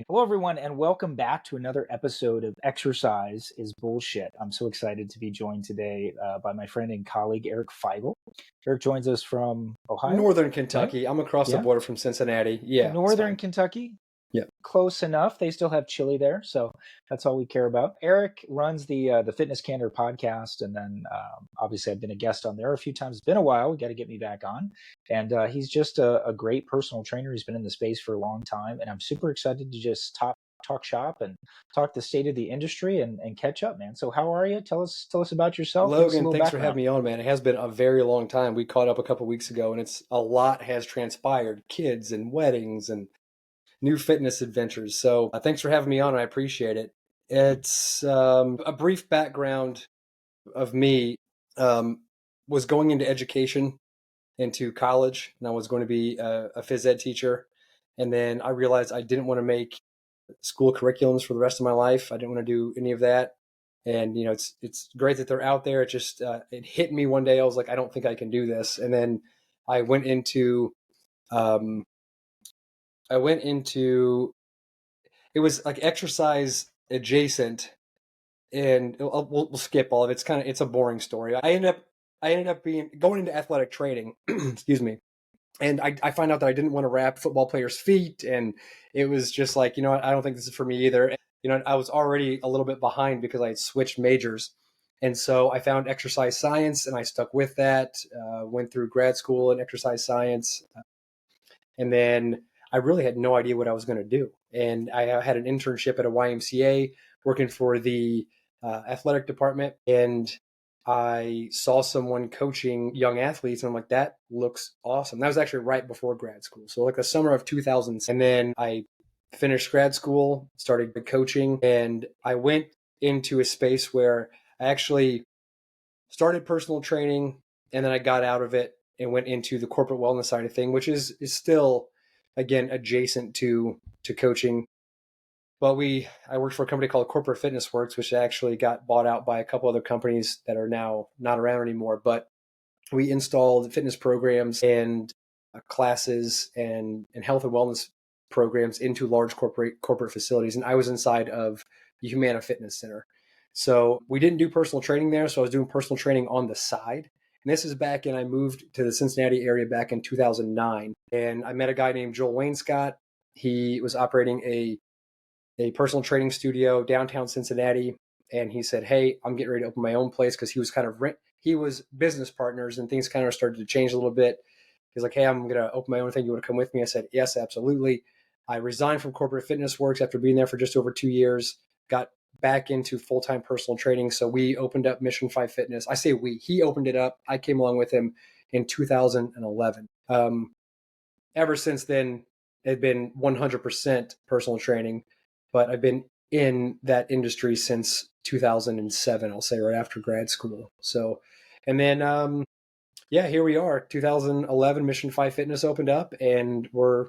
Hello, everyone, and welcome back to another episode of Exercise is Bullshit. I'm so excited to be joined today by my friend and colleague, Eric Feigl. Eric joins us from Ohio, Northern right? Kentucky. I'm across the Yeah. border from Cincinnati. Yeah, it's Northern fine. Kentucky, Yeah. close enough. They still have chili there, so that's all we care about. Eric runs the Fitness Candor podcast, and then obviously I've been a guest on there a few times. It's been a while. Got to get me back on. And he's just a great personal trainer. He's been in the space for a long time, and I'm super excited to just talk shop and talk the state of the industry and catch up, man. So how are you? Tell us about yourself. Give us a Logan, little thanks for background. having me on, man. It has been a very long time. We caught up a couple weeks ago, and it's a lot has transpired. Kids and weddings and new fitness adventures. So thanks for having me on. I appreciate it. It's a brief background of me. Was going into education, into college, and I was going to be a phys ed teacher. And then I realized I didn't want to make school curriculums for the rest of my life. I didn't want to do any of that. And it's great that they're out there. It just it hit me one day. I was like, I don't think I can do this. And then I went into um, it was like exercise adjacent, and we'll skip all of it. It's a boring story. I ended up going into athletic training. Excuse me. And I find out that I didn't want to wrap football players' feet, and it was just like, I don't think this is for me either. I was already a little bit behind because I had switched majors, and so I found exercise science, and I stuck with that. Went through grad school in exercise science, and then I really had no idea what I was going to do. And I had an internship at a YMCA working for the athletic department, and I saw someone coaching young athletes, and I'm like, that looks awesome. That was actually right before grad school. So like the summer of 2000. And then I finished grad school, started coaching, and I went into a space where I actually started personal training, and then I got out of it and went into the corporate wellness side of thing, which is still, again, adjacent to coaching. But I worked for a company called Corporate Fitness Works, which actually got bought out by a couple other companies that are now not around anymore. But we installed fitness programs and classes and health and wellness programs into large corporate facilities. And I was inside of the Humana Fitness Center. So we didn't do personal training there. So I was doing personal training on the side. And this is back in, I moved to the Cincinnati area back in 2009. And I met a guy named Joel Wainscott. He was operating a personal training studio downtown Cincinnati. And he said, hey, I'm getting ready to open my own place, because he was he was business partners, and things kind of started to change a little bit. He's like, hey, I'm going to open my own thing. You want to come with me? I said, yes, absolutely. I resigned from Corporate Fitness Works after being there for just over 2 years, got back into full-time personal training. So we opened up Mission 5 Fitness. I say he opened it up. I came along with him in 2011. Ever since then, it's been 100% personal training, but I've been in that industry since 2007, I'll say, right after grad school. So, and then, here we are. 2011, Mission 5 Fitness opened up, and we're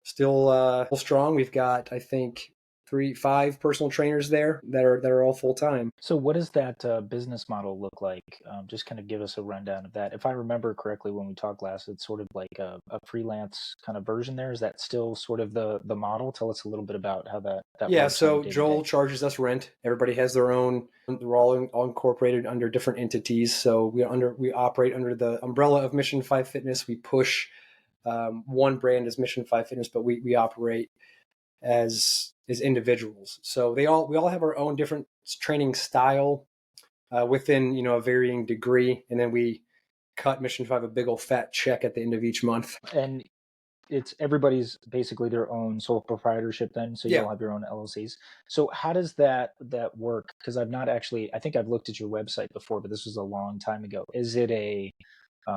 still strong. We've got, I think, 5 personal trainers there that are all full time. So what does that business model look like? Just kind of give us a rundown of that. If I remember correctly, when we talked last, it's sort of like a freelance kind of version there. Is that still sort of the model? Tell us a little bit about how that Yeah, works on a so day-to-day. Joel charges us rent. Everybody has their own. We're all incorporated under different entities. So we operate under the umbrella of Mission 5 Fitness. We push one brand as Mission 5 Fitness, but we operate as individuals. So we all have our own different training style within a varying degree, and then we cut Mission 5 a big old fat check at the end of each month. And it's everybody's basically their own sole proprietorship then, so you Yeah. all have your own LLCs. So how does that work? Because I've not actually, I think I've looked at your website before, but this was a long time ago. Is it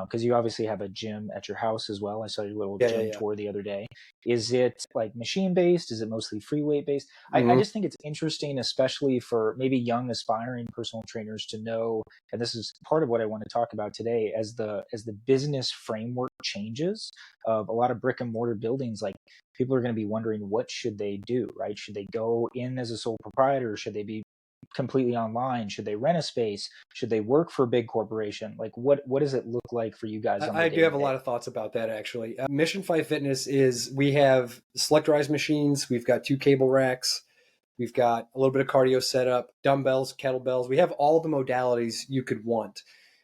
because you obviously have a gym at your house as well. I saw your little gym Yeah. tour the other day. Is it like machine based? Is it mostly free weight based? I Mm-hmm. just think it's interesting, especially for maybe young aspiring personal trainers to know, and this is part of what I want to talk about today, as the business framework changes of a lot of brick and mortar buildings, like people are going to be wondering what should they do, right? Should they go in as a sole proprietor? Should they be completely online? Should they rent a space? Should they work for a big corporation? Like what does it look like for you guys on the I do day to have a day? lot of thoughts about that actually. Mission 5 Fitness is we have selectorized machines, we've got 2 cable racks, we've got a little bit of cardio setup, dumbbells, kettlebells. We have all the modalities you could want.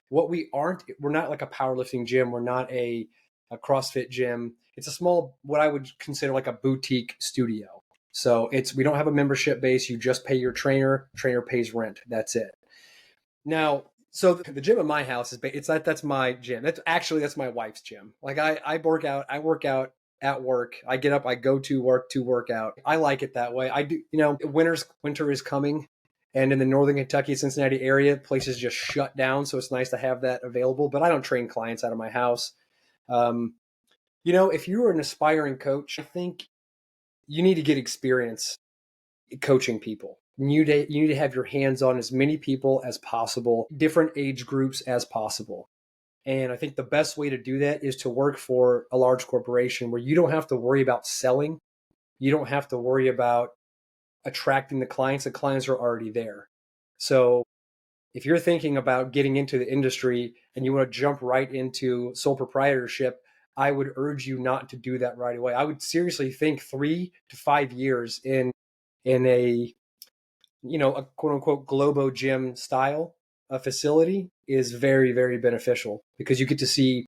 What we aren't, we're not like a powerlifting gym. We're not a CrossFit gym. It's a small, what I would consider like a boutique studio. So we don't have a membership base. You just pay your trainer pays rent. That's it. Now, so the gym at my house that's my gym. That's my wife's gym. Like I work out at work. I get up, I go to work to work out. I like it that way. I do, winter is coming. And in the northern Kentucky, Cincinnati area, places just shut down. So it's nice to have that available. But I don't train clients out of my house. Um, if you're an aspiring coach, I think you need to get experience coaching people. You need to have your hands on as many people as possible, different age groups as possible. And I think the best way to do that is to work for a large corporation where you don't have to worry about selling. You don't have to worry about attracting the clients. The clients are already there. So if you're thinking about getting into the industry and you want to jump right into sole proprietorship, I would urge you not to do that right away. I would seriously think 3 to 5 years in a a quote unquote Globo gym style facility is very, very beneficial because you get to see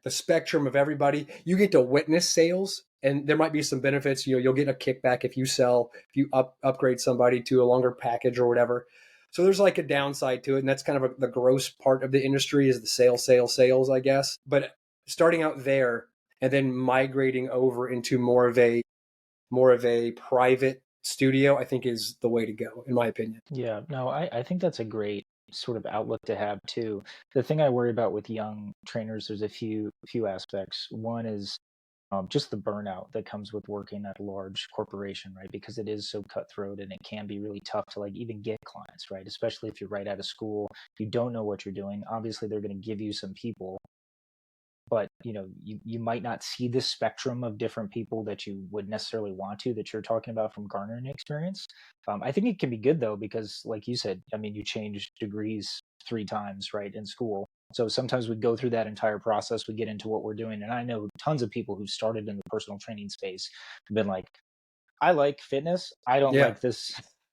the spectrum of everybody. You get to witness sales, and there might be some benefits. You'll get a kickback if you upgrade somebody to a longer package or whatever. So there's like a downside to it, and that's kind of the gross part of the industry is the sales, I guess. But starting out there and then migrating over into more of a private studio, I think is the way to go, in my opinion. Yeah, no, I think that's a great sort of outlook to have too. The thing I worry about with young trainers, there's a few aspects. One is just the burnout that comes with working at a large corporation, right? Because it is so cutthroat and it can be really tough to like even get clients, right? Especially if you're right out of school, you don't know what you're doing. Obviously, they're going to give you some people, but you might not see the spectrum of different people that you would necessarily want to that you're talking about from garnering experience. I think it can be good though because like you said, I mean, you changed degrees 3 times, right, in school. So sometimes we go through that entire process, we get into what we're doing, and I know tons of people who started in the personal training space have been like, I like fitness. I don't Yeah. like this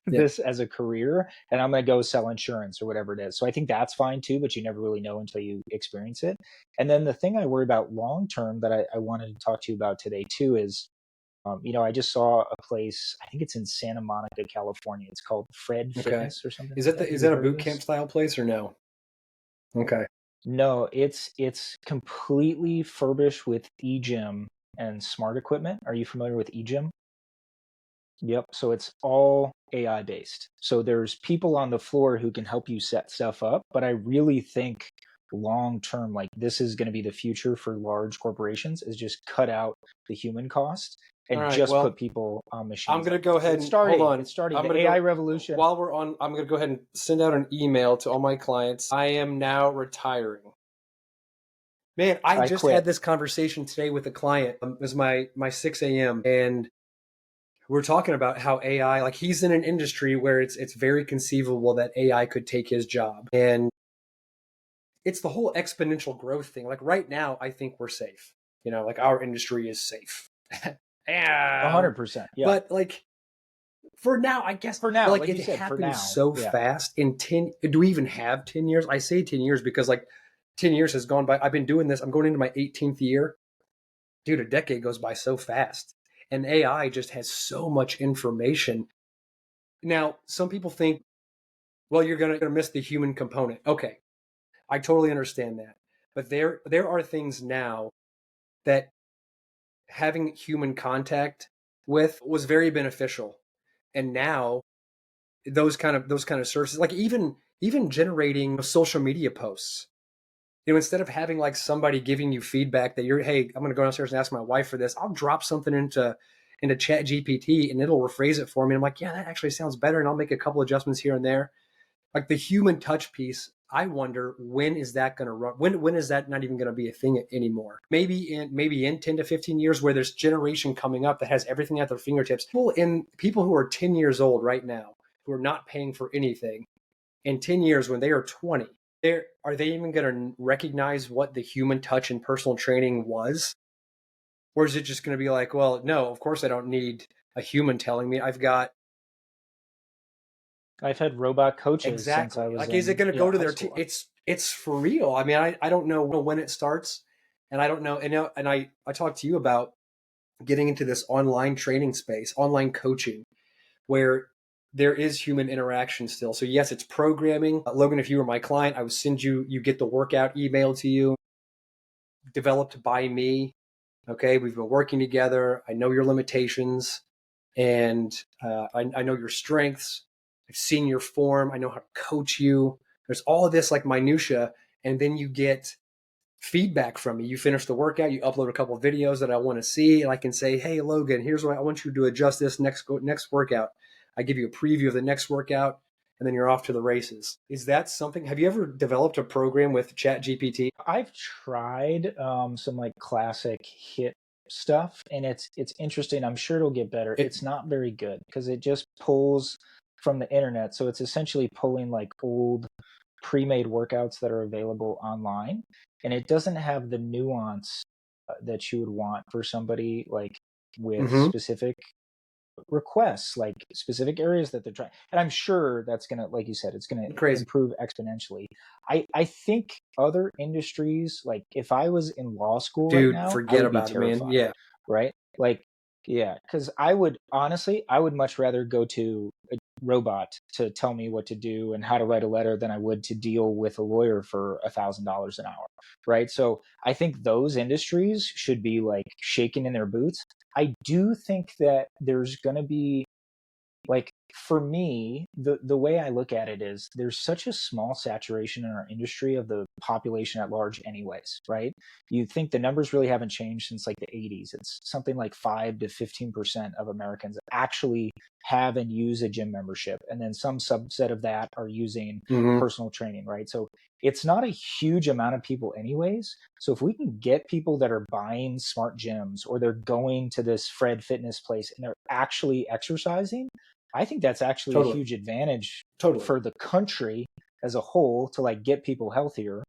Yeah. this as a career, and I'm going to go sell insurance or whatever it is. So I think that's fine too, but you never really know until you experience it. And then the thing I worry about long term that I wanted to talk to you about today too is, I just saw a place. I think it's in Santa Monica, California. It's called Fred Okay. Fitness or something Is like that that. Have is you that a heard of boot this? camp style place or no? Okay. No, it's completely furbished with eGym and smart equipment. Are you familiar with eGym? Yep. So it's all AI based. So there's people on the floor who can help you set stuff up. But I really think long term, like this is going to be the future for large corporations is just cut out the human cost All and right. just put Well, people on I'm machines gonna like go that. So ahead it's and hold starting. on. It's starting. I'm The gonna AI go revolution. while we're on. I'm gonna go ahead and send out an email to all my clients. I am now retiring. Man, I I just had quit. this conversation today with a client. It was my 6 a.m. and we're talking about how AI, like he's in an industry where it's very conceivable that AI could take his job, and it's the whole exponential growth thing. Like right now, I think we're safe. Like our industry is safe. A Yeah, hundred percent. Yeah. but like for now, I guess, For but now, like like it you said, for happens now. so Yeah. fast. In 10, do we even have 10 years? I say 10 years because like 10 years has gone by. I've been doing this. I'm going into my 18th year, dude. A decade goes by so fast, and AI just has so much information. Now, some people think, well, you're gonna miss the human component. Okay, I totally understand that, but there are things now that having human contact with was very beneficial, and now those kind of services, like even generating social media posts. Instead of having like somebody giving you feedback that hey, I'm going to go downstairs and ask my wife for this. I'll drop something into Chat GPT and it'll rephrase it for me. I'm like, yeah, that actually sounds better, and I'll make a couple adjustments here and there. Like the human touch piece, I wonder when is that going to run? When is that not even going to be a thing anymore? Maybe in 10 to 15 years, where there's generation coming up that has everything at their fingertips. People who are 10 years old right now who are not paying for anything in 10 years when they are 20, are they even going to recognize what the human touch and personal training was? Or is it just going to be like, well, no, of course I don't need a human telling me. I've had robot coaches since I Exactly. was Like, is it in going to go to high their school. it's for real. I mean, I don't know when it starts, and I don't know. And I talked to you about getting into this online training space, online coaching, where there is human interaction still. So yes, it's programming. Logan, if you were my client, I would send you get the workout emailed to you, developed by me. Okay, we've been working together. I know your limitations, and I know your strengths. I've seen your form. I know how to coach you. There's all of this like minutia, and then you get feedback from me. You finish the workout, you upload a couple of videos that I want to see, and I can say, "Hey, Logan, here's what I want you to adjust this next workout." I give you a preview of the next workout, and then you're off to the races. Is that something? Have you ever developed a program with ChatGPT? I've tried some like classic hit stuff, and it's interesting. I'm sure it'll get better. It. It's not very good because it just pulls from the internet. So it's essentially pulling like old pre-made workouts that are available online, and it doesn't have the nuance that you would want for somebody like with Mm-hmm. specific requests, like specific areas that they're trying. And I'm sure that's gonna, like you said, it's gonna Crazy, improve exponentially. I think other industries, like if I was in law school right dude. now, I Forget would be about it, man. terrified, Yeah, right? Like, yeah, because I would honestly, I would much rather go to a robot to tell me what to do and how to write a letter than I would to deal with a lawyer for $1,000 an hour, right? So I think those industries should be like shaking in their boots. I do think that there's going to be, like, for me, the way I look at it is there's such a small saturation in our industry of the population at large anyways, right? You think the numbers really haven't changed since like the 80s. It's something like 5 to 15% of Americans actually have and use a gym membership, and then some subset of that are using mm-hmm. personal training, right? So it's not a huge amount of people anyways. So if we can get people that are buying smart gyms, or they're going to this Fred fitness place and they're actually exercising, I think that's actually a Totally, huge advantage totally. for the country as a whole to like get people healthier.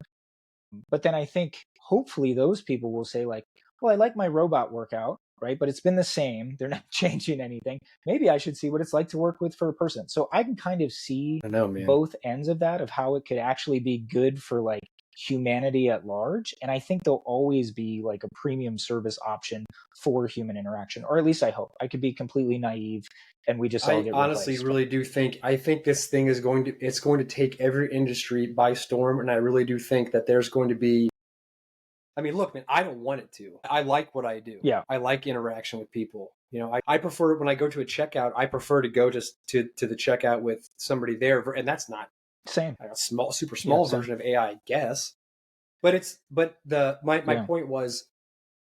But then I think hopefully those people will say like, well, I like my robot workout, right? But it's been the same. They're not changing anything. Maybe I should see what it's like to work with for a person. So I can kind of see I know, man. both ends of that, of how it could actually be good for like humanity at large. And I think there'll always be like a premium service option for human interaction, or at least I hope. I could be completely naive and we just all I get honestly replaced. But really do think I think this thing is going to take every industry by storm, and I really do think that there's going to be. I mean, look, man, I don't want it to. I like what I do. yeah, I like interaction with people. You know, I prefer when I go to a checkout, I prefer to go to the checkout with somebody there, and that's not same. a small, super Yeah, small same. version of AI, I guess. But the my Yeah, point was,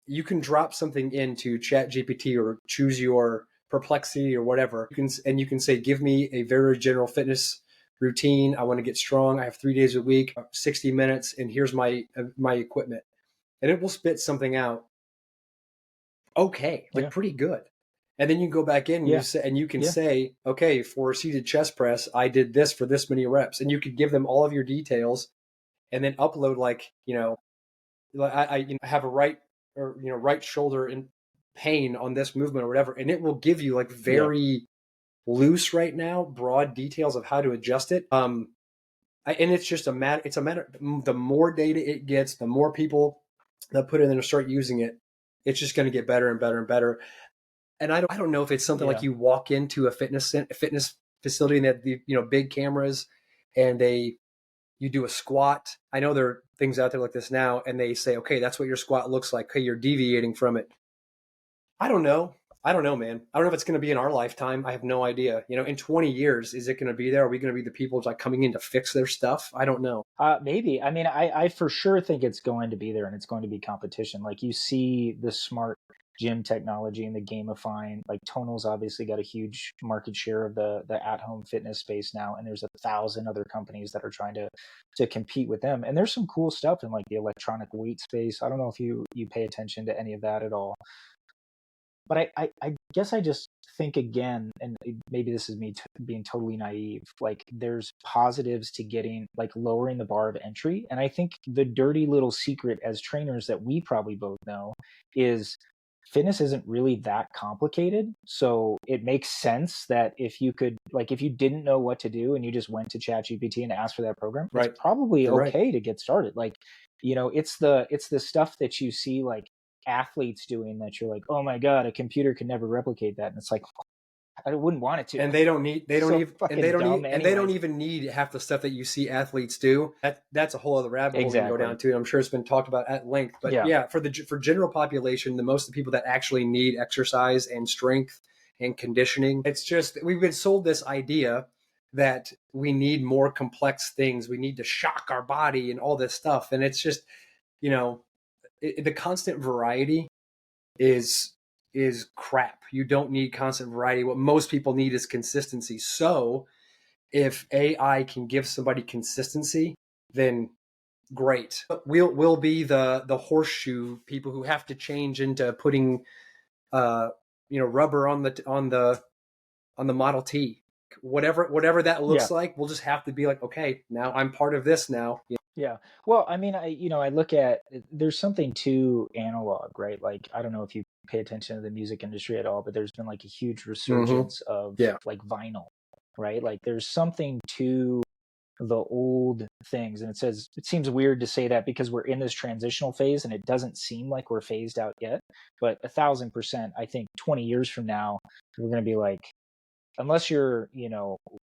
you can drop something into Chat GPT or choose your Perplexity or whatever. You can say, give me a very general fitness routine. I want to get strong. I have 3 days a week, 60 minutes, and here's my equipment, and it will spit something out. Okay, like yeah, pretty good. And then you go back in and yeah, you can yeah, say, okay, for a seated chest press, I did this for this many reps, and you could give them all of your details, and then upload like I have a right shoulder in pain on this movement or whatever, and it will give you like yeah, very loose right now, broad details of how to adjust it. And it's just a matter. It's a matter. The more data it gets, the more people that put it in and start using it, it's just going to get better and better and better. And I don't know if it's something like yeah. you walk into a fitness facility and they have the big cameras, and you do a squat. I know there are things out there like this now, and they say, okay, that's what your squat looks like. Okay, you're deviating from it. I don't know. I don't know, man. I don't know if it's going to be in our lifetime. I have no idea. In 20 years, is it going to be there? Are we going to be the people like coming in to fix their stuff? I don't know. Maybe. I mean, I for sure think it's going to be there, and it's going to be competition. Like you see the smart gym technology and the gamifying. Like Tonal's obviously got a huge market share of the at home fitness space now, and there's 1,000 other companies that are trying to compete with them. And there's some cool stuff in like the electronic weight space. I don't know if you pay attention to any of that at all. But I guess I just think again, and maybe this is me being totally naive, like there's positives to getting, like lowering the bar of entry. And I think the dirty little secret as trainers that we probably both know is fitness isn't really that complicated. So it makes sense that if you could, like, if you didn't know what to do and you just went to ChatGPT and asked for that program, it's Right. probably You're right. okay to get started. Like, it's the stuff that you see like athletes doing that you're like, oh my God, a computer could never replicate that. And it's like, I wouldn't want it to. And they don't need, they don't So even, fucking dumb and they don't anyways. even need half the stuff that you see athletes do. That's a whole other rabbit hole we can go down Exactly. to. And I'm sure it's been talked about at length. But Yeah. yeah, for general population, the most of the people that actually need exercise and strength and conditioning, it's just we've been sold this idea that we need more complex things. We need to shock our body and all this stuff. And it's just, you know, the constant variety is crap. You don't need constant variety. What most people need is consistency. So if AI can give somebody consistency, then great. We'll be the horseshoe people who have to change into putting rubber on the Model T. Whatever that Yeah. looks like, we'll just have to be like, okay, now I'm part of this now. Yeah. Well, I mean, I look at, there's something to analog, right? Like, I don't know if you pay attention to the music industry at all, but there's been like a huge Mm-hmm. resurgence of Yeah. like vinyl, right? Like there's something to the old things. And it seems weird to say that because we're in this transitional phase and it doesn't seem like we're phased out yet. But 1,000%, I think 20 years from now, we're going to be like, unless you're,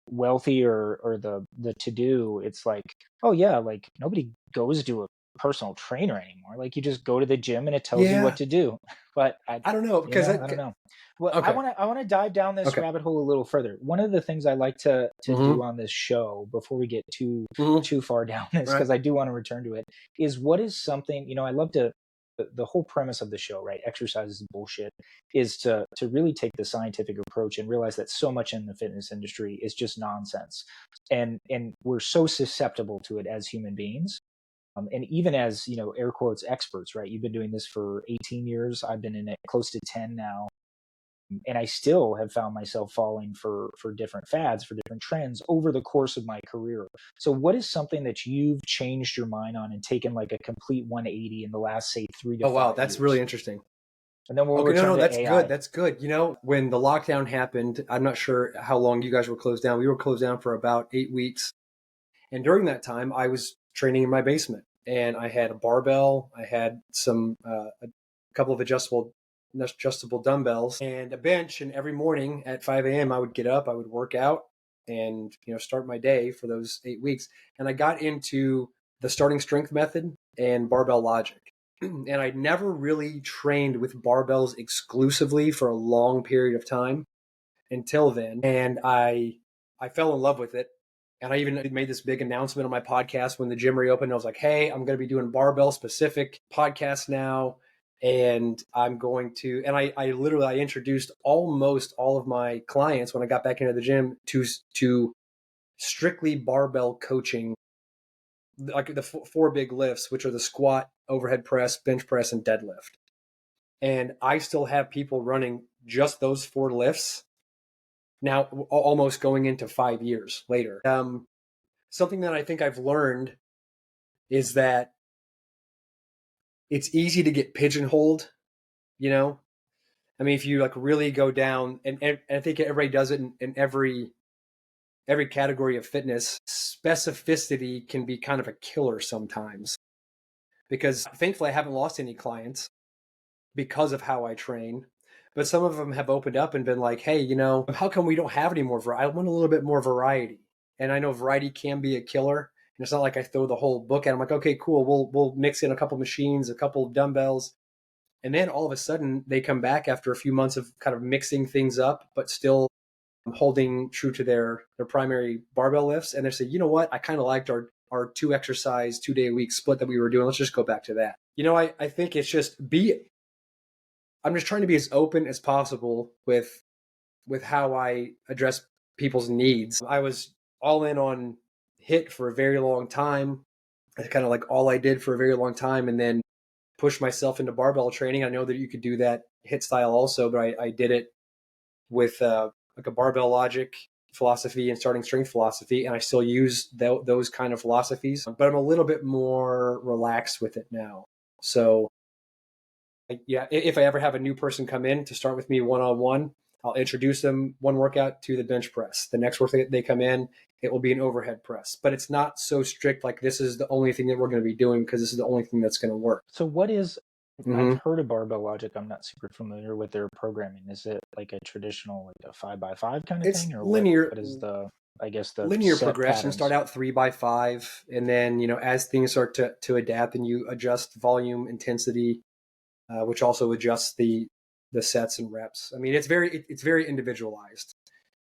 wealthy or the to do, it's like, oh yeah, like nobody goes to a personal trainer anymore. Like you just go to the gym and it tells you what Yeah. to do. But I don't know because I don't know. Well, I okay. want to I want to dive down this Okay. rabbit hole a little further. One of the things I like to Mm-hmm. do on this show before we get Mm-hmm. too far down this, Right. because I do want to return to it, is what is something, I love to, the whole premise of the show, right? Exercise is bullshit, is to really take the scientific approach and realize that so much in the fitness industry is just nonsense, and we're so susceptible to it as human beings. And even as, air quotes experts, right? You've been doing this for 18 years. I've been in it close to 10 now. And I still have found myself falling for different fads, for different trends over the course of my career. So what is something that you've changed your mind on and taken like a complete 180 in the last, say, three to Oh wow, five that's really years? interesting. And then we'll Okay, no, return no, to that's good. AI. That's good. When the lockdown happened, I'm not sure how long you guys were closed down. We were closed down for about 8 weeks. And during that time, I was training in my basement and I had a barbell. I had a couple of adjustable dumbbells and a bench. And every morning at 5 a.m., I would get up, I would work out and, start my day for those 8 weeks. And I got into the starting strength method and barbell logic. And I never really trained with barbells exclusively for a long period of time until then. And I fell in love with it. And I even made this big announcement on my podcast when the gym reopened. I was like, hey, I'm going to be doing barbell specific podcasts now. And I'm going to, and I introduced almost all of my clients when I got back into the gym to strictly barbell coaching, like the four big lifts, which are the squat, overhead press, bench press, and deadlift. And I still have people running just those four lifts now, almost going into 5 years later. Something that I think I've learned is that it's easy to get pigeonholed, you know? I mean, if you like really go down, and I think everybody does it in every category of fitness, specificity can be kind of a killer sometimes. Because thankfully, I haven't lost any clients because of how I train. But some of them have opened up and been like, hey, how come we don't have any more variety? I want a little bit more variety. And I know variety can be a killer. And it's not like I throw the whole book at them like, okay, cool, we'll mix in a couple machines, a couple of dumbbells. And then all of a sudden they come back after a few months of kind of mixing things up, but still holding true to their primary barbell lifts. And they say, you know what? I kind of liked our 2 exercise, 2 day a week split that we were doing. Let's just go back to that. I think it's just I'm just trying to be as open as possible with how I address people's needs. I was all in on HIIT for a very long time. It's kind of like all I did for a very long time, and then pushed myself into barbell training. I know that you could do that HIIT style also, but I did it with like a barbell logic philosophy and starting strength philosophy, and I still use those kind of philosophies, but I'm a little bit more relaxed with it now. So yeah, if I ever have a new person come in to start with me one-on-one, I'll introduce them one workout to the bench press. The next work they come in, it will be an overhead press. But it's not so strict like this is the only thing that we're going to be doing because this is the only thing that's going to work. So what is, I've Mm-hmm. heard of barbell logic. I'm not super familiar with their programming. Is it like a traditional, like a 5x5 kind of It's thing, or linear what is the, I guess, the linear set progression. Start patterns? out 3x5, and then as things start to adapt, and you adjust volume, intensity, which also adjusts the sets and reps. I mean, it's very individualized.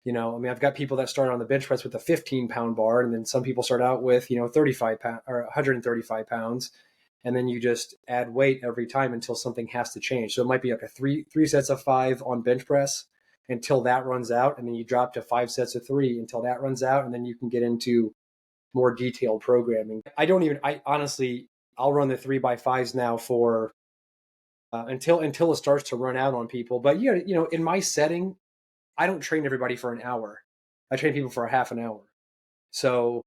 I mean, I've got people that start on the bench press with a 15-pound bar, and then some people start out with 35 pound or 135 pounds, and then you just add weight every time until something has to change. So it might be like a three sets of 5 on bench press until that runs out, and then you drop to 5 sets of 3 until that runs out, and then you can get into more detailed programming. I honestly, I'll run the 3x5s now for until it starts to run out on people. But in my setting, I don't train everybody for an hour. I train people for a half an hour. So,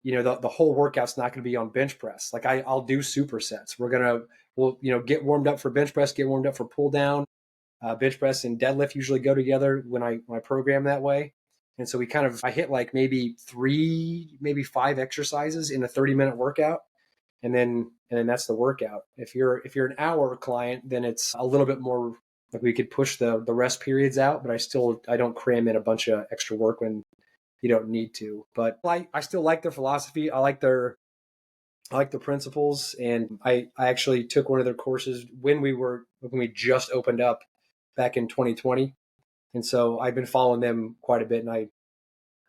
the whole workout's not going to be on bench press. Like I'll do supersets. We'll get warmed up for bench press, get warmed up for pull down. Bench press and deadlift usually go together when I program that way. And so I hit like maybe 3, maybe 5 exercises in a 30-minute workout. And then that's the workout. If you're an hour client, then it's a little bit more like we could push the rest periods out, but I don't cram in a bunch of extra work when you don't need to. But I still like their philosophy. I like the principles, and I actually took one of their courses when we just opened up back in 2020, and so I've been following them quite a bit. And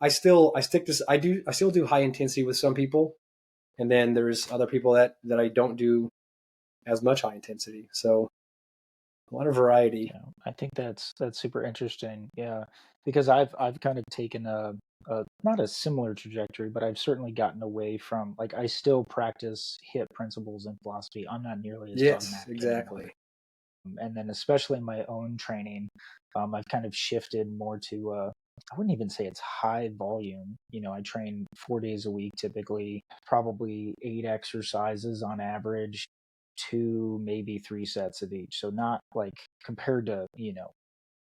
I still do high intensity with some people, and then there's other people that I don't do as much high intensity. So a lot of variety. Yeah, I think that's super interesting. Yeah, because I've kind of taken a not a similar trajectory, but I've certainly gotten away from, like, I still practice HIT principles and philosophy. I'm not nearly as Yes, dogmatic anymore. exactly. And then especially in my own training, I've kind of shifted more to I wouldn't even say it's high volume. I train 4 days a week typically, probably 8 exercises on average, 2 maybe 3 sets of each. So not like, compared to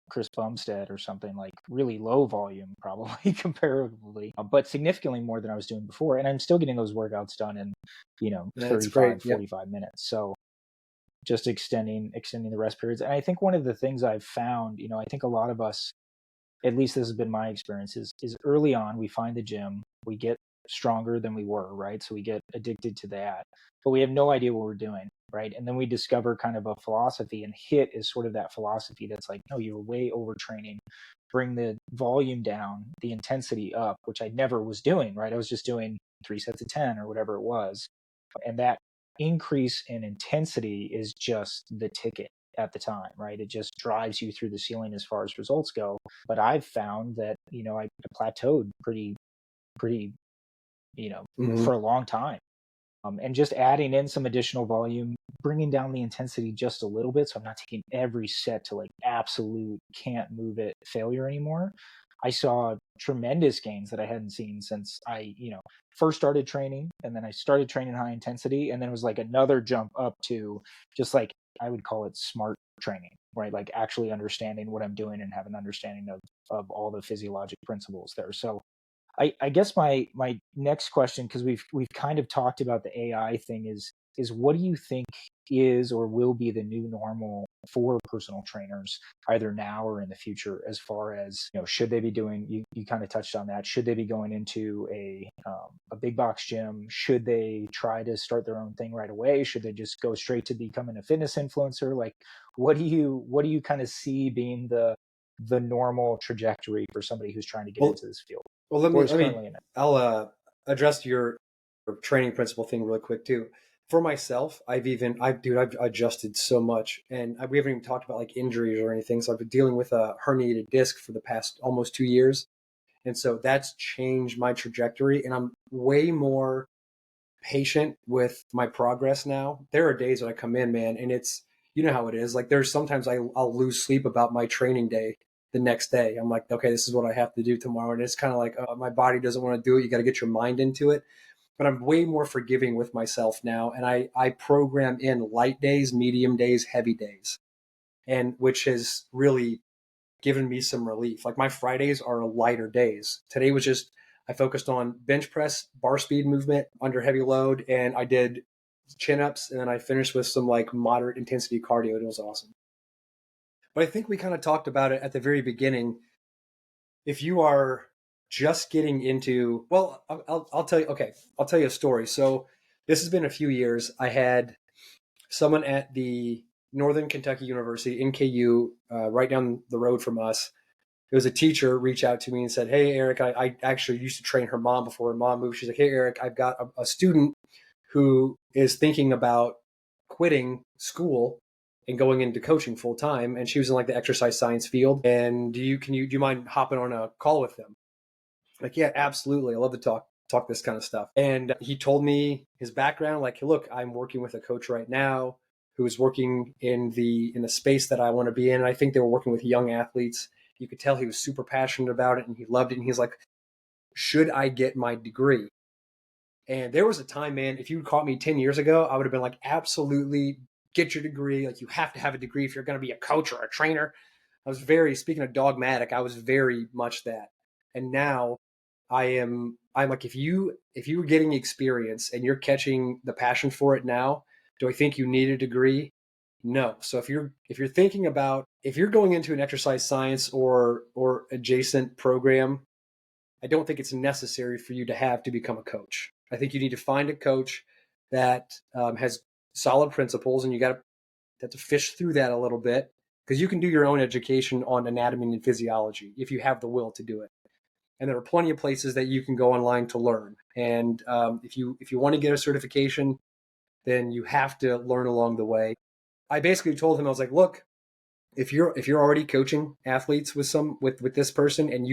Chris Bumstead or something, like really low volume probably comparatively, but significantly more than I was doing before. And I'm still getting those workouts done in That's great. 35, Yep. 45 minutes. So just extending the rest periods. And I think one of the things I've found, I think a lot of us, at least this has been my experience, is early on we find the gym, we get stronger than we were, right? So we get addicted to that, but we have no idea what we're doing, right? And then we discover kind of a philosophy, and HIT is sort of that philosophy that's like, no, you're way overtraining. Bring the volume down, the intensity up, which I never was doing, right? I was just doing 3 sets of 10 or whatever it was. And that increase in intensity is just the ticket at the time, right? It just drives you through the ceiling as far as results go. But I've found that, I plateaued pretty, Mm-hmm. for a long time. And just adding in some additional volume, bringing down the intensity just a little bit. So I'm not taking every set to like absolute can't move it failure anymore. I saw tremendous gains that I hadn't seen since I, first started training. And then I started training high intensity. And then it was like another jump up to just like, I would call it smart training, right? Like actually understanding what I'm doing and have an understanding of all the physiologic principles there. So I guess my next question, because we've kind of talked about the AI thing, is what do you think is or will be the new normal for personal trainers, either now or in the future, as far as, should they be doing, you kind of touched on that, should they be going into a big box gym, should they try to start their own thing right away, should they just go straight to becoming a fitness influencer? Like, what do you kind of see being the normal trajectory for somebody who's trying to get Well, into this field, well, or is currently in it? I'll address your training principle thing really quick too. For myself, I've adjusted so much, and we haven't even talked about like injuries or anything. So I've been dealing with a herniated disc for the past almost 2 years, and so that's changed my trajectory, and I'm way more patient with my progress now. There are days when I come in, man, and it's you know how it is. Like there's sometimes I'll lose sleep about my training day the next day. I'm like, okay, this is what I have to do tomorrow. And it's kind of like, my body doesn't want to do it. You got to get your mind into it. But I'm way more forgiving with myself now. And I program in light days, medium days, heavy days, and which has really given me some relief. Like my Fridays are lighter days. Today was just, I focused on bench press, bar speed movement under heavy load, and I did chin ups, and then I finished with some like moderate intensity cardio. It was awesome. But I think we kind of talked about it at the very beginning. If you are just getting into, well, I'll tell you, okay, I'll tell you a story. So this has been a few years. I had someone at the Northern Kentucky University, NKU, right down the road from us. It was a teacher reach out to me and said, "Hey, Eric, I actually used to train her mom before her mom moved. She's like, hey, Eric, I've got a student who is thinking about quitting school and going into coaching full time. And she was in like the exercise science field. And do you mind hopping on a call with them?" Like, yeah, absolutely. I love to talk this kind of stuff. And he told me his background. Like, look, I'm working with a coach right now who is working in the space that I want to be in. And I think they were working with young athletes. You could tell he was super passionate about it and he loved it. And he's like, should I get my degree? And there was a time, man, if you caught me 10 years ago, I would have been like, absolutely get your degree. Like, you have to have a degree if you're going to be a coach or a trainer. I was very, speaking of dogmatic, I was very much that. And now I'm like, if you were getting experience and you're catching the passion for it now, do I think you need a degree? No. So if you're thinking about, if you're going into an exercise science or adjacent program, I don't think it's necessary for you to have to become a coach. I think you need to find a coach that has solid principles, and you got to have to fish through that a little bit, because you can do your own education on anatomy and physiology if you have the will to do it. And there are plenty of places that you can go online to learn. And if you want to get a certification, then you have to learn along the way. I basically told him, I was like, look, if you're already coaching athletes with this person, and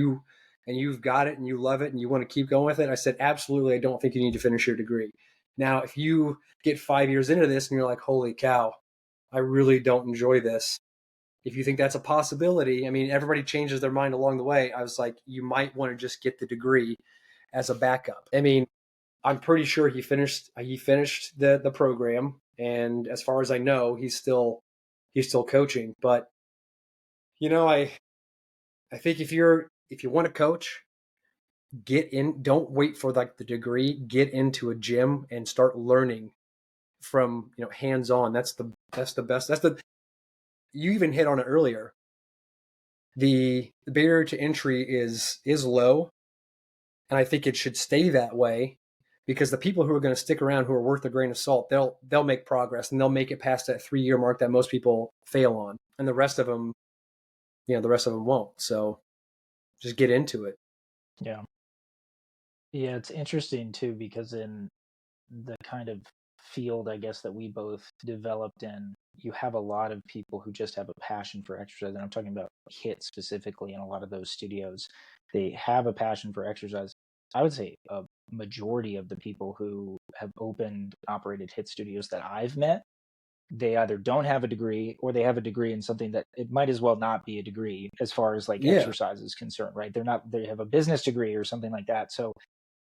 you've got it and you love it and you want to keep going with it, I said, absolutely, I don't think you need to finish your degree. Now, if you get 5 years into this and you're like, holy cow, I really don't enjoy this. If you think that's a possibility, I mean, everybody changes their mind along the way. I was like, you might want to just get the degree as a backup. I mean, I'm pretty sure he finished the program, and as far as I know, he's still coaching. But I think if you want to coach, get in. Don't wait for like the degree. Get into a gym and start learning from hands on. That's the best. You even hit on it earlier. The barrier to entry is low, and I think it should stay that way, because the people who are going to stick around, who are worth a grain of salt, they'll make progress, and they'll make it past that 3 year mark that most people fail on, and the rest of them won't. So just get into it. Yeah. Yeah, it's interesting too because in the kind of field, I guess, that we both developed in, you have a lot of people who just have a passion for exercise. And I'm talking about HIIT specifically in a lot of those studios. They have a passion for exercise. I would say a majority of the people who have opened, operated HIIT studios that I've met, they either don't have a degree or they have a degree in something that it might as well not be a degree as far as like Yeah, exercise is concerned, right? They have a business degree or something like that. So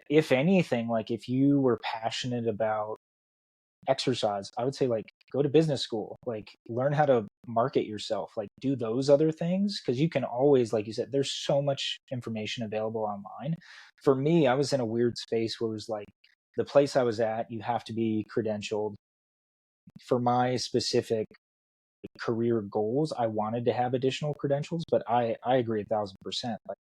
if anything, like if you were passionate about exercise, I would say like go to business school, like learn how to market yourself, like do those other things, because you can always, like you said, there's so much information available online. For me, I was in a weird space where it was like the place I was at, you have to be credentialed. For my specific career goals, I wanted to have additional credentials, but I agree 1,000%. Like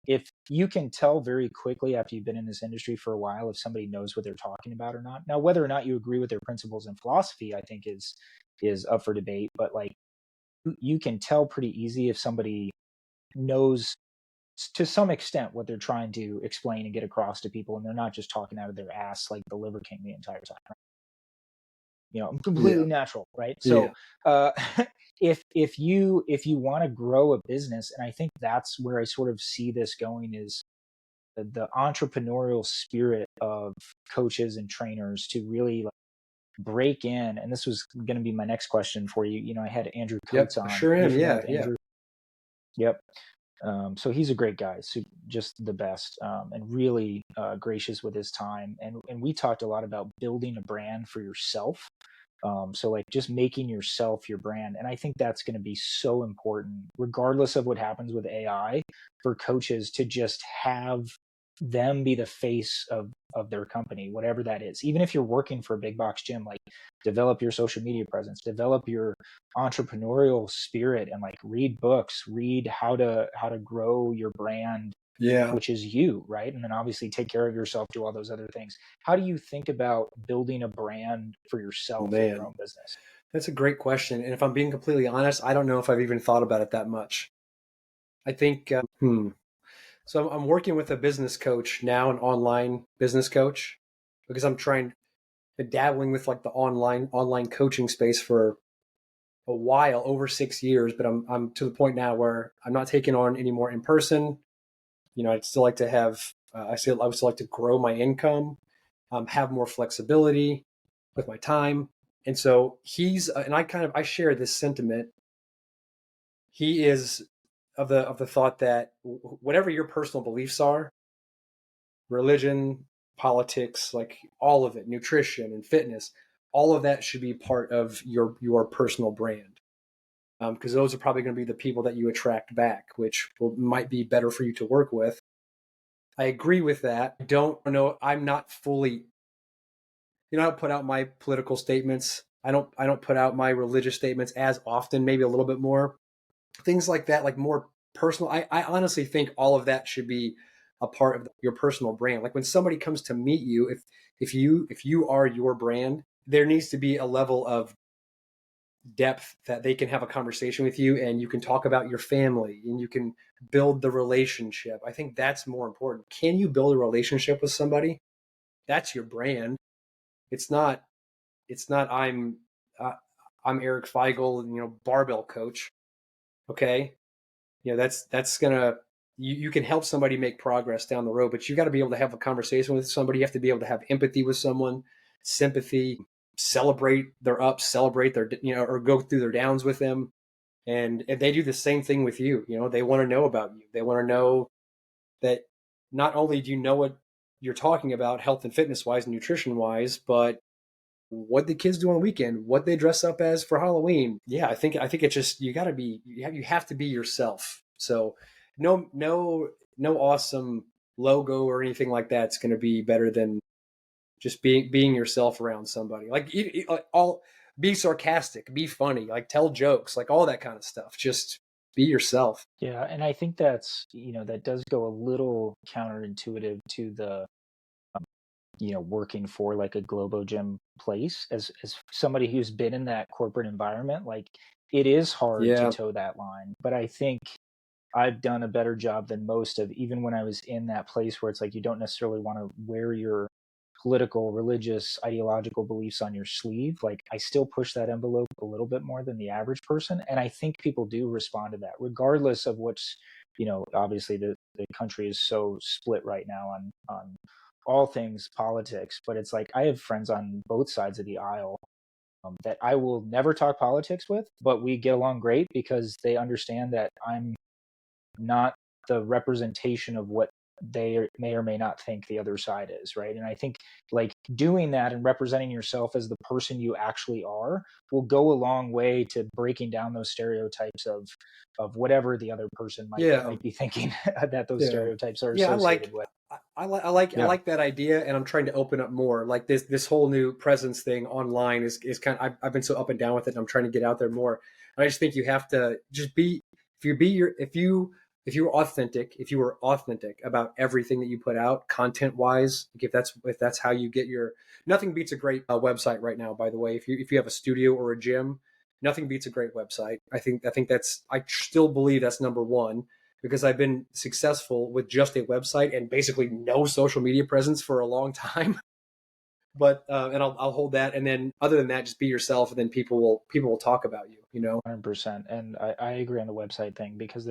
if you can tell very quickly after you've been in this industry for a while if somebody knows what they're talking about or not. Now, whether or not you agree with their principles and philosophy, I think is up for debate. But like you can tell pretty easy if somebody knows to some extent what they're trying to explain and get across to people, and they're not just talking out of their ass like the Liver King the entire time. yeah, Completely natural, right? So yeah, uh if you want to grow a business, and I think that's where I sort of see this going, is the entrepreneurial spirit of coaches and trainers to really like break in, and this was going to be my next question for you. I had Andrew Coates Yep, I on. sure Are you am. familiar Yeah, with yeah. Andrew? Yep. So he's a great guy, so just the best, and really gracious with his time. And we talked a lot about building a brand for yourself. So like just making yourself your brand. And I think that's going to be so important, regardless of what happens with AI, for coaches to just have them be the face of their company, whatever that is. Even if you're working for a big box gym, like develop your social media presence, develop your entrepreneurial spirit, and like read books, read how to grow your brand, Yeah. which is you, right? And then obviously take care of yourself, do all those other things. How do you think about building a brand for Oh yourself in your man, own business? that's a great question. And if I'm being completely honest, I don't know if I've even thought about it that much. I think, so I'm working with a business coach now, an online business coach, because I'm trying dabbling with like the online coaching space for a while, over 6 years. But I'm to the point now where I'm not taking on any more in person. I'd still like to have, I would still like to grow my income, have more flexibility with my time. And so and I share this sentiment. He is of the thought that whatever your personal beliefs are, religion, politics, like all of it, nutrition and fitness, all of that should be part of your personal brand. Because those are probably going to be the people that you attract back, which might be better for you to work with. I agree with that. I don't know. I'm not fully, I don't put out my political statements. I don't put out my religious statements as often, maybe a little bit more. Things like that, like more personal. I honestly think all of that should be a part of your personal brand. Like when somebody comes to meet you, if you are your brand, there needs to be a level of depth that they can have a conversation with you and you can talk about your family and you can build the relationship. I think that's more important. Can you build a relationship with somebody? That's your brand. It's not. It's not. Uh, I'm Eric Feigl, barbell coach. Okay, that's gonna you can help somebody make progress down the road, but you got to be able to have a conversation with somebody. You have to be able to have empathy with someone, sympathy, celebrate their ups, celebrate their or go through their downs with them. And they do the same thing with you. They want to know about you. They want to know that not only do you know what you're talking about health and fitness wise and nutrition wise, but what the kids do on the weekend, what they dress up as for Halloween. Yeah, I think it's just you have to be yourself. So no awesome logo or anything like that's going to be better than just being yourself around somebody. Like all be sarcastic, be funny, like tell jokes, like all that kind of stuff. Just be yourself. Yeah, and I think that does go a little counterintuitive to the working for like a Globo Gym place. As somebody who's been in that corporate environment, like it is hard to Yeah. toe that line. But I think I've done a better job than most of, even when I was in that place where it's like you don't necessarily want to wear your political, religious, ideological beliefs on your sleeve. Like I still push that envelope a little bit more than the average person. And I think people do respond to that, regardless of what's, obviously the country is so split right now on all things politics. But it's like I have friends on both sides of the aisle that I will never talk politics with, but we get along great because they understand that I'm not the representation of what they may or may not think the other side is, right? And I think like doing that and representing yourself as the person you actually are will go a long way to breaking down those stereotypes of whatever the other person Yeah. might be thinking that those Yeah. stereotypes are Yeah, associated with. I Yeah, like that idea, and I'm trying to open up more. Like this whole new presence thing online is kind of I've been so up and down with it, and I'm trying to get out there more. And I just think you have to just be if you be your if you were authentic, if you were authentic about everything that you put out, content wise, like if that's how you get your nothing beats a great website right now. By the way, if you have a studio or a gym, nothing beats a great website. I think that's I still believe that's number one because I've been successful with just a website and basically no social media presence for a long time. But and I'll hold that, and then other than that, just be yourself, and then people will talk about you. 100%. And I agree on the website thing because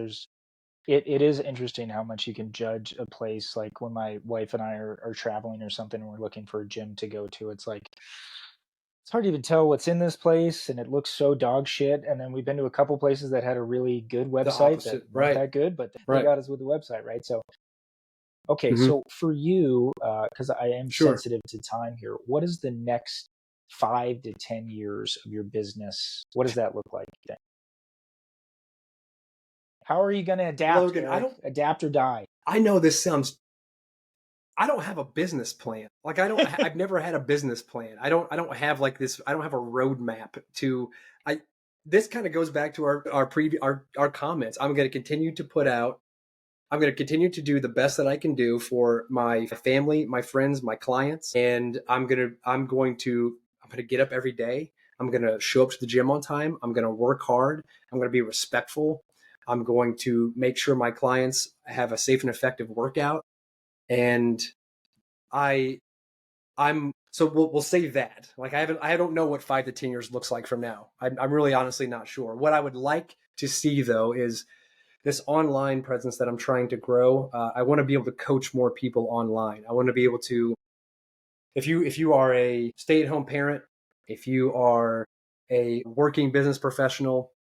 it is interesting how much you can judge a place. Like when my wife and I are traveling or something and we're looking for a gym to go to, it's like It's hard to even tell what's in this place, and it looks so dog shit. And then we've been to a couple places that had a really good The website that opposite, weren't right? that good, but they Right. got us with the website, right? So, okay, Hmm. so for you, because I am Sure. sensitive to time here, what is the next 5 to 10 years of your business? What does that look like? How are you going to adapt, Logan, I Eric? don't. Adapt or die? I know this sounds. I don't have a business plan. Like I don't. I've never had a business plan. I don't have like this. I don't have a roadmap to. I. This kind of goes back to our comments. I'm going to continue to put out. I'm going to continue to do the best that I can do for my family, my friends, my clients, and I'm going to get up every day. I'm going to show up to the gym on time. I'm going to work hard. I'm going to be respectful. I'm going to make sure my clients have a safe and effective workout. And I I'm so we'll say that. Like I don't know what 5 to 10 years looks like from now. I'm really honestly not sure. What I would like to see though is this online presence that I'm trying to grow. I want to be able to coach more people online. I want to be able to, if you are a stay at home parent, if you are a working business professional,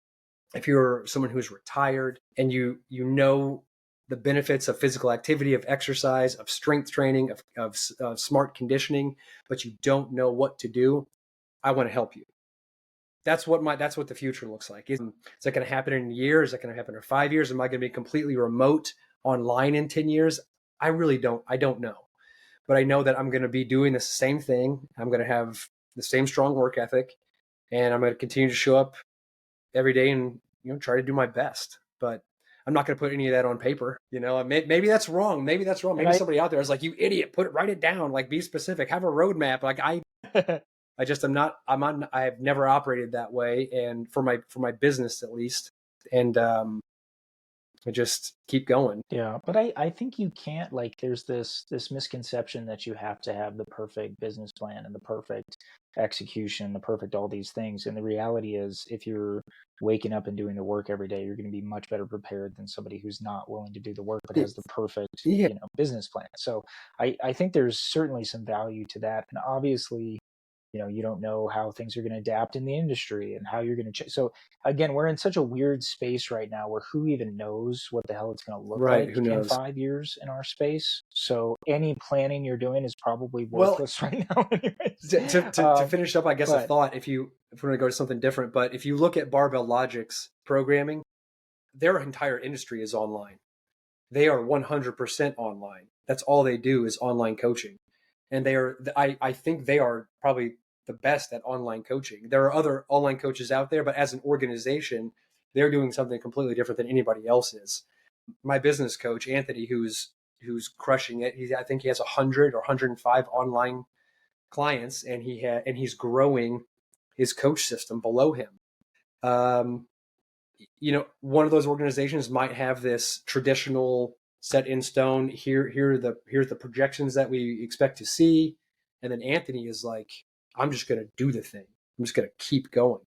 if you're someone who's retired and you know the benefits of physical activity, of exercise, of strength training, of smart conditioning, but you don't know what to do, I want to help you. That's what the future looks like. Is that going to happen in a year? Is that going to happen in 5 years? Am I going to be completely remote online in 10 years? I really don't. I don't know, but I know that I'm going to be doing the same thing. I'm going to have the same strong work ethic, and I'm going to continue to show up every day and try to do my best. But I'm not going to put any of that on paper. Maybe that's wrong. Maybe that's wrong. And Maybe somebody out there is like, you idiot, write it down. Like, be specific. Have a roadmap. Like I just am not. I have never operated that way, and for my business at least, and I just keep going. Yeah, but I think you can't, like, there's this misconception that you have to have the perfect business plan and the perfect execution, the perfect all these things. And the reality is if you're waking up and doing the work every day, you're going to be much better prepared than somebody who's not willing to do the work but has the perfect, Yeah, business plan. So I think there's certainly some value to that. And obviously, you don't know how things are going to adapt in the industry and how you're going to change. So again, we're in such a weird space right now where who even knows what the hell it's going to look right. like Who in knows? 5 years in our space. So any planning you're doing is probably Well, worthless right now anyways. to finish up, I guess a But thought. If we're going to go to something different, but if you look at Barbell Logic's programming, their entire industry is online. They are 100% online. That's all they do is online coaching. And I think they are probably the best at online coaching. There are other online coaches out there, but as an organization, they're doing something completely different than anybody else is. My business coach, Anthony, who's crushing it. I think he has 100 or 105 online clients, and he's growing his coach system below him. Um, one of those organizations might have this traditional set in stone. Here's the projections that we expect to see, and then Anthony is like, I'm just going to do the thing. I'm just going to keep going.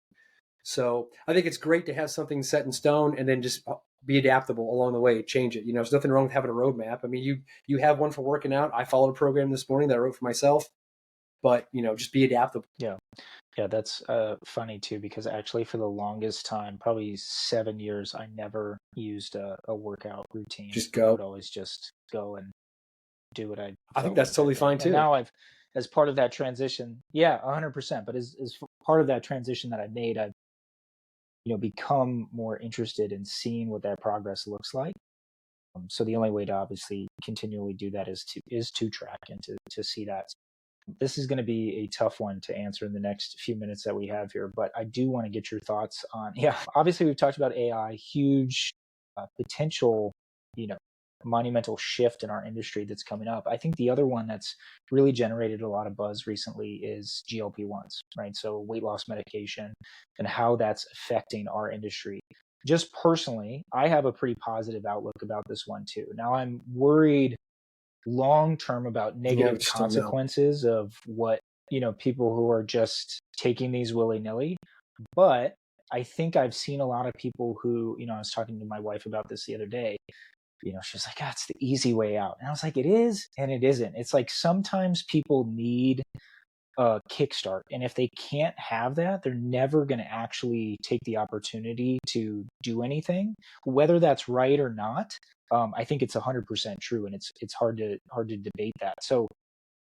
So I think it's great to have something set in stone and then just be adaptable along the way, change it. There's nothing wrong with having a roadmap. I mean, you have one for working out. I followed a program this morning that I wrote for myself, but just be adaptable. yeah, yeah, that's funny too, because actually for the longest time, probably 7 years, I never used a workout routine. Just I go. would always just go and do what I I think felt that's like that totally day. fine And too. now as part of that transition, yeah, 100%. But as part of that transition that I made, I've become more interested in seeing what that progress looks like. So the only way to obviously continually do that is to track and to see that. This is going to be a tough one to answer in the next few minutes that we have here, but I do want to get your thoughts on. Yeah, obviously we've talked about AI, huge potential, you know, monumental shift in our industry that's coming up. I think the other one that's really generated a lot of buzz recently is GLP-1s, right? So weight loss medication and how that's affecting our industry. Just personally, I have a pretty positive outlook about this one too. Now I'm worried long term about Yeah, we negative just don't know. consequences of what, people who are just taking these willy-nilly. But I think I've seen a lot of people who, I was talking to my wife about this the other day. She's like, it's the easy way out. And I was like, it is and it isn't. It's like sometimes people need a kickstart. And if they can't have that, they're never going to actually take the opportunity to do anything, whether that's right or not. I think it's 100% true, and it's hard to debate that. So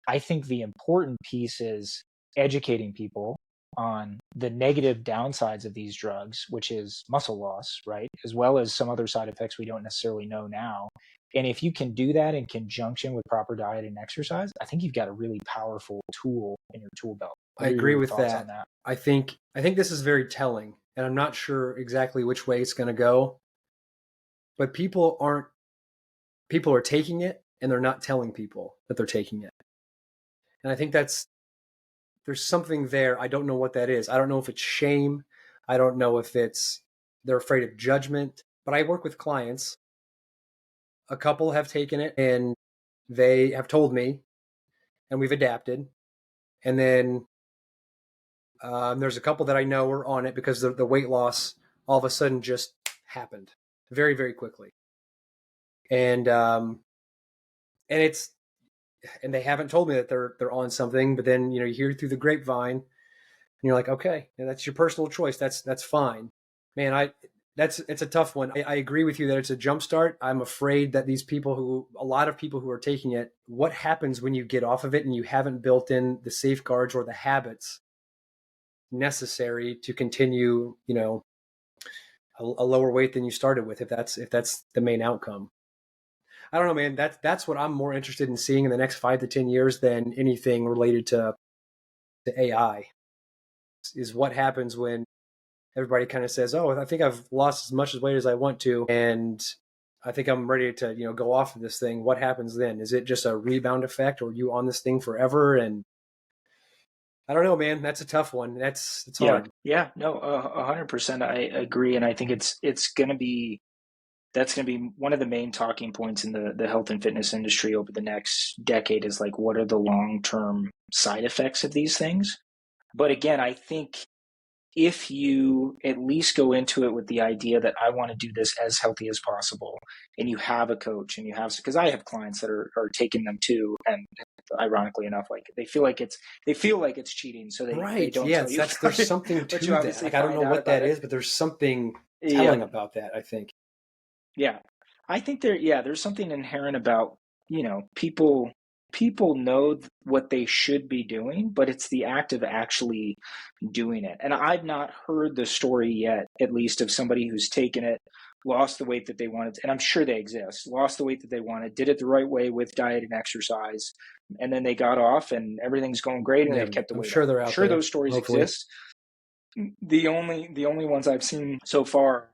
I think the important piece is educating people on the negative downsides of these drugs, which is muscle loss, right? As well as some other side effects we don't necessarily know now. And if you can do that in conjunction with proper diet and exercise, I think you've got a really powerful tool in your tool belt. I What are agree your with thoughts on that. that? I think this is very telling, and I'm not sure exactly which way it's going to go, but people are taking it and they're not telling people that they're taking it. And I think there's something there. I don't know what that is. I don't know if it's shame. I don't know if it's they're afraid of judgment. But I work with clients. A couple have taken it and they have told me, and we've adapted. And then there's a couple that I know are on it because the weight loss all of a sudden just happened very, very quickly. And it's and they haven't told me that they're on something, but then you hear through the grapevine, and you're like, okay, that's your personal choice. That's fine, man. It's a tough one. I agree with you that it's a jump start. I'm afraid that a lot of people who are taking it, what happens when you get off of it and you haven't built in the safeguards or the habits necessary to continue, a lower weight than you started with, if that's the main outcome. I don't know, man. That's what I'm more interested in seeing in the next 5 to 10 years than anything related to AI. Is what happens when everybody kind of says, "Oh, I think I've lost as much weight as I want to, and I think I'm ready to go off of this thing." What happens then? Is it just a rebound effect, or are you on this thing forever? And I don't know, man. That's a tough one. It's Yeah, hard. yeah, no, 100%. I agree, and I think it's going to be that's going to be one of the main talking points in the health and fitness industry over the next decade is like, what are the long-term side effects of these things? But again, I think if you at least go into it with the idea that I want to do this as healthy as possible, and you have a coach and you have, because I have clients that are taking them too, and ironically enough, like they feel like it's cheating, so they Right. don't tell Yes. you There's about it, something but you to that. obviously Like, I don't know find out what about that it. is, but there's something Yeah, telling about that, I think. yeah. I think there's something inherent about, people know what they should be doing, but it's the act of actually doing it. And I've not heard the story yet, at least of somebody who's taken it, lost the weight that they wanted, and I'm sure they exist, lost the weight that they wanted, did it the right way with diet and exercise, and then they got off and everything's going great and Yeah, they've kept the I'm weight sure off. they're I'm out sure there. those stories Hopefully. exist. The only ones I've seen so far,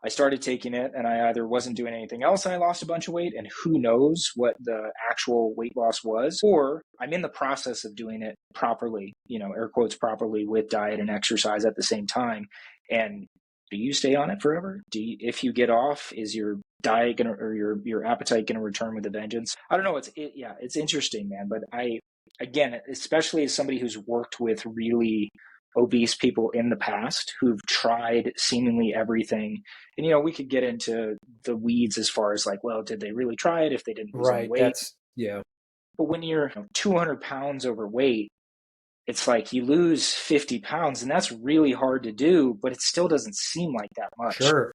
I started taking it and I either wasn't doing anything else and I lost a bunch of weight, and who knows what the actual weight loss was, or I'm in the process of doing it properly, air quotes properly, with diet and exercise at the same time. And do you stay on it forever? If you get off, is your diet gonna, or your appetite gonna return with a vengeance? I don't know. It's interesting, man. But again, especially as somebody who's worked with really obese people in the past who've tried seemingly everything. And, we could get into the weeds as far as like, well, did they really try it if they didn't lose any Right. weight? Yeah. But when you're 200 pounds overweight, it's like you lose 50 pounds, and that's really hard to do, but it still doesn't seem like that much. Sure.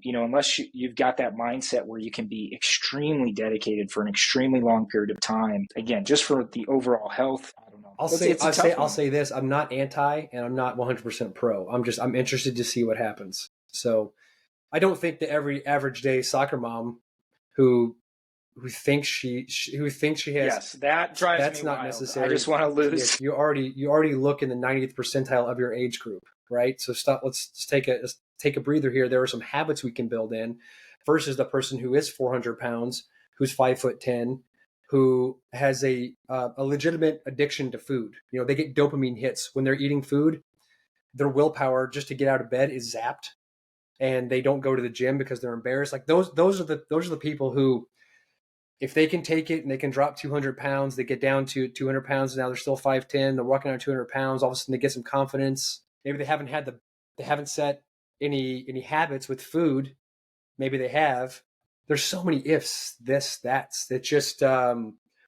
Unless you've got that mindset where you can be extremely dedicated for an extremely long period of time. Again, just for the overall health, I don't know. It's a tough I'll one. say this. I'm not anti and I'm not 100% pro. I'm interested to see what happens. So I don't think that every average day soccer mom who who thinks she has, Yes, that drives me that's not wild. I necessary. just want to Yeah, lose. you already look in the 90th percentile of your age group, right? So stop. Let's take a breather here. There are some habits we can build in versus the person who is 400 pounds, who's 5'10", who has a legitimate addiction to food. They get dopamine hits when they're eating food. Their willpower just to get out of bed is zapped, and they don't go to the gym because they're embarrassed. Like those are the people who, if they can take it and they can drop 200 pounds, they get down to 200 pounds. And now they're still 5'10". They're walking on 200 pounds. All of a sudden they get some confidence. Maybe they haven't set any habits with food. Maybe they have. There's so many ifs, this, that's. It just,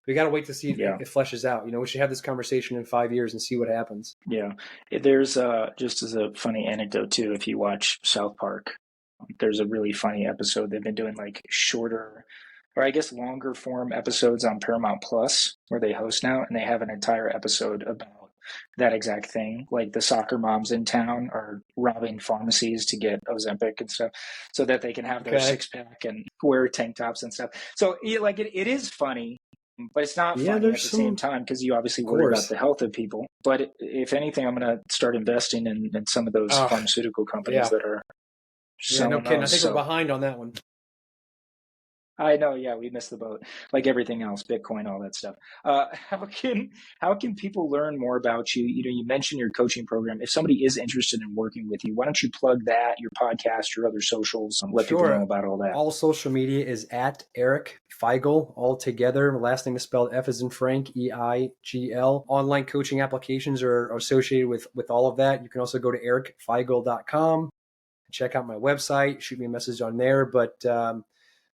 we got to wait to see if Yeah. it fleshes out. We should have this conversation in 5 years and see what happens. Yeah. There's just as a funny anecdote too, if you watch South Park, there's a really funny episode. They've been doing like shorter, or I guess longer form episodes on Paramount Plus where they host now, and they have an entire episode about that exact thing. Like the soccer moms in town are robbing pharmacies to get Ozempic and stuff so that they can have their Okay. six pack and wear tank tops and stuff. So like it is funny, but it's not Yeah, funny at there's the some, same time because you obviously of worry about course. the health of people. But if anything, I'm going to start investing in some of those Oh, pharmaceutical companies yeah. that are Yeah, no selling kidding. I those. think we're So behind on that one. I know, yeah, we missed the boat, like everything else, Bitcoin, all that stuff. How can people learn more about you? You mentioned your coaching program. If somebody is interested in working with you, why don't you plug that, your podcast, your other socials, and let people know Sure. about all that? All social media is at Eric Feigl, all together. My last name is spelled F as in Frank, Eigl. Online coaching applications are associated with all of that. You can also go to ericfeigl.com, check out my website, shoot me a message on there. But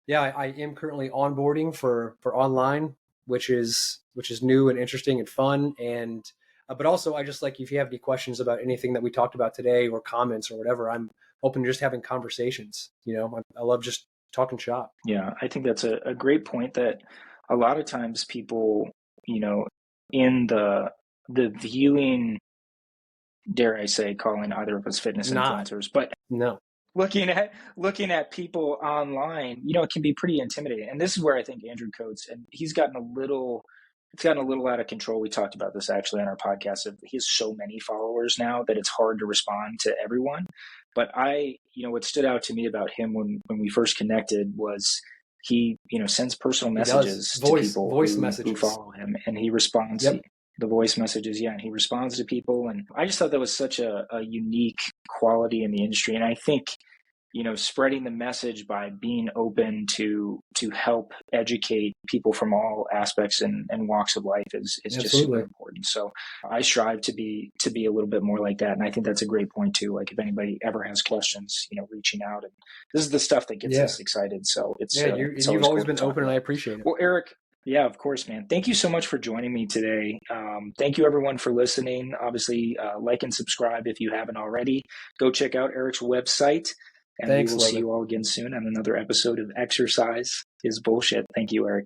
yeah, I am currently onboarding for online, which is new and interesting and fun. And but also, I just like if you have any questions about anything that we talked about today or comments or whatever, I'm open to just having conversations. I love just talking shop. Yeah, I think that's a great point that a lot of times people, you know, in the viewing, dare I say, calling either of us fitness Not influencers, but no, looking at people online, it can be pretty intimidating. And this is where I think Andrew Coates, and it's gotten a little out of control. We talked about this actually on our podcast. He has so many followers now that it's hard to respond to everyone. But what stood out to me about him when we first connected was he, sends personal he does messages to voice people who messages. follow him, and he responds. Yep, The voice messages, yeah, and he responds to people, and I just thought that was such a unique quality in the industry. And I think spreading the message by being open to help educate people from all aspects and walks of life is just super absolutely. important. So I strive to be a little bit more like that, and I think that's a great point too. Like if anybody ever has questions, reaching out, and this is the stuff that gets Yeah, us excited. So yeah. it's You've always always cool to been talk open, and I about. appreciate it. Well, Eric, yeah, of course, man. Thank you so much for joining me today. Thank you, everyone, for listening. Obviously, like and subscribe if you haven't already. Go check out Eric's website, and we Thanks, will see Logan. you all again soon on another episode of Exercise is Bullshit. Thank you, Eric.